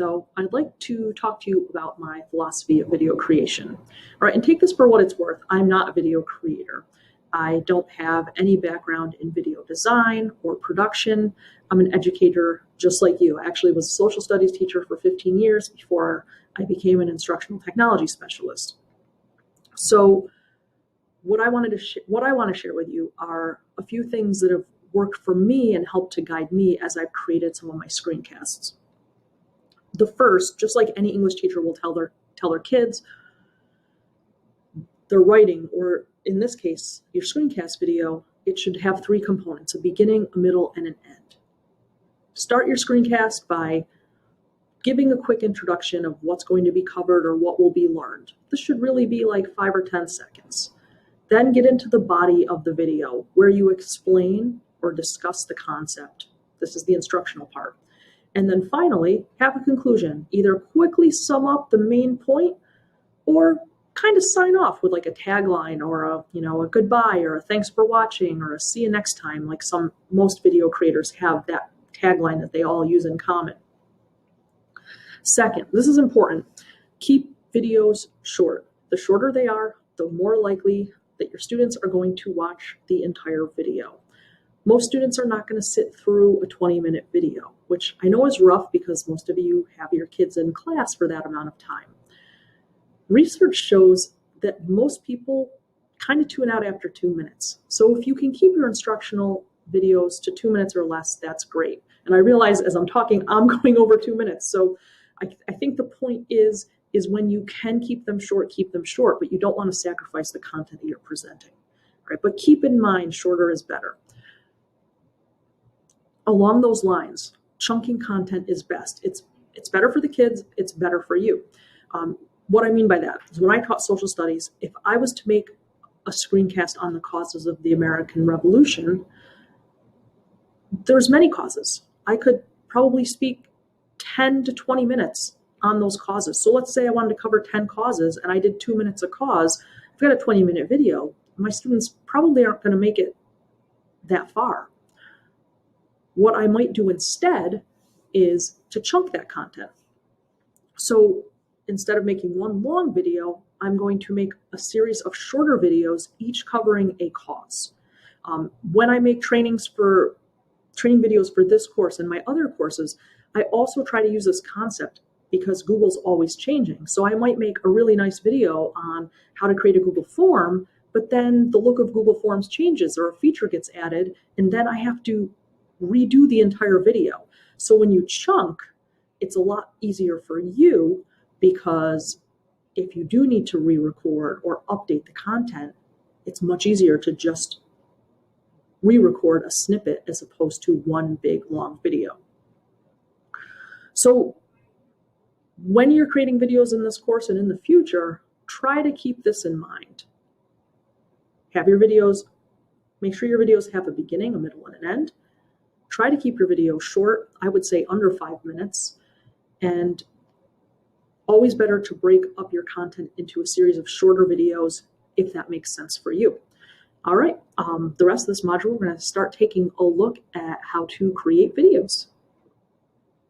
though, I'd like to talk to you about my philosophy of video creation. All right, and take this for what it's worth. I'm not a video creator. I don't have any background in video design or production. I'm an educator just like you. I actually was a social studies teacher for 15 years before I became an instructional technology specialist. So what I want to share with you are a few things that have worked for me and helped to guide me as I've created some of my screencasts. The first, just like any English teacher will tell their kids, their writing, or in this case, your screencast video, it should have three components: a beginning, a middle, and an end. Start your screencast by giving a quick introduction of what's going to be covered or what will be learned. This should really be like 5 or 10 seconds. Then get into the body of the video where you explain or discuss the concept. This is the instructional part. And then finally, have a conclusion. Either quickly sum up the main point or kind of sign off with like a tagline or a goodbye or a thanks for watching or a see you next time, like most video creators have that tagline that they all use in common. Second, this is important. Keep videos short. The shorter they are, the more likely that your students are going to watch the entire video. Most students are not going to sit through a 20-minute video, which I know is rough because most of you have your kids in class for that amount of time. Research shows that most people kind of tune out after 2 minutes. So if you can keep your instructional videos to 2 minutes or less, that's great. And I realize as I'm talking, I'm going over 2 minutes. So I think the point is when you can keep them short, but you don't want to sacrifice the content that you're presenting, right? But keep in mind, shorter is better. Along those lines, chunking content is best. It's better for the kids, it's better for you. What I mean by that is when I taught social studies, if I was to make a screencast on the causes of the American Revolution, there's many causes. I could probably speak 10 to 20 minutes on those causes. So let's say I wanted to cover 10 causes and I did 2 minutes a cause. I've got a 20-minute video. My students probably aren't going to make it that far. What I might do instead is to chunk that content. So instead of making one long video, I'm going to make a series of shorter videos, each covering a cause. When I make training videos for this course and my other courses, I also try to use this concept because Google's always changing. So I might make a really nice video on how to create a Google form, but then the look of Google Forms changes or a feature gets added, and then I have to redo the entire video. So when you chunk, it's a lot easier for you because if you do need to re-record or update the content, it's much easier to just re-record a snippet as opposed to one big long video. So when you're creating videos in this course and in the future, try to keep this in mind. Make sure your videos have a beginning, a middle, and an end. Try to keep your video short, I would say under 5 minutes, and always better to break up your content into a series of shorter videos if that makes sense for you. All right, the rest of this module, we're going to start taking a look at how to create videos.